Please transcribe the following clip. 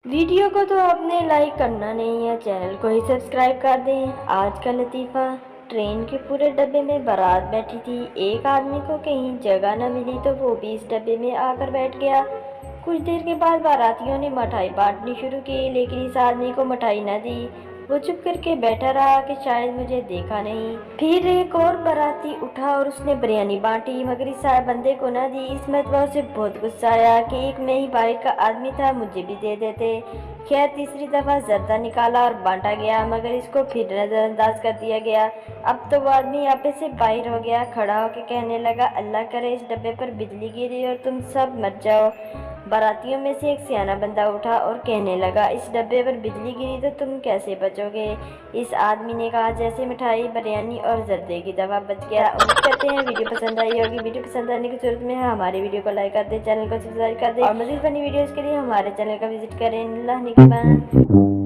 Video को तो आपने लाइक करना नहीं है, चैनल को ही सब्सक्राइब कर दें। आज का लतीफ़ा, ट्रेन के पूरे डब्बे में बारात बैठी थी। एक आदमी को कहीं जगह न मिली तो वो भी इस डब्बे में आकर बैठ गया। कुछ देर के बाद बारातियों ने मिठाई बांटनी शुरू की, लेकिन इस आदमी को मिठाई न दी। वो चुप करके बैठा रहा कि शायद मुझे देखा नहीं। फिर एक और बाराती उठा और उसने बिरयानी बांटी, मगर इस बंदे को न दी। इस मरतबा उसे बहुत गुस्सा आया कि एक मैं ही बाहर का आदमी था, मुझे भी दे देते। खैर तीसरी दफा जर्दा निकाला और बांटा गया, मगर इसको फिर नजरअंदाज कर दिया गया। अब तो वो आदमी आपे से बाहर हो गया, खड़ा होकर कहने लगा, अल्लाह करे इस डब्बे पर बिजली गिरी और तुम सब मर जाओ। बारातियों में से एक सियाना बंदा उठा और कहने लगा, इस डब्बे पर बिजली गिरी तो तुम कैसे बचोगे? इस आदमी ने कहा, जैसे मिठाई, बिरयानी और जर्दे की दवा बच गया। उम्मीद करते हैं वीडियो पसंद आई होगी। वीडियो पसंद आने की सूरत में हमारे वीडियो को लाइक कर दे, चैनल को सब्सक्राइब कर दे और मज़ीद फनी वीडियोज़ के लिए हमारे चैनल का विजिट करें। अल्लाह निगहबान।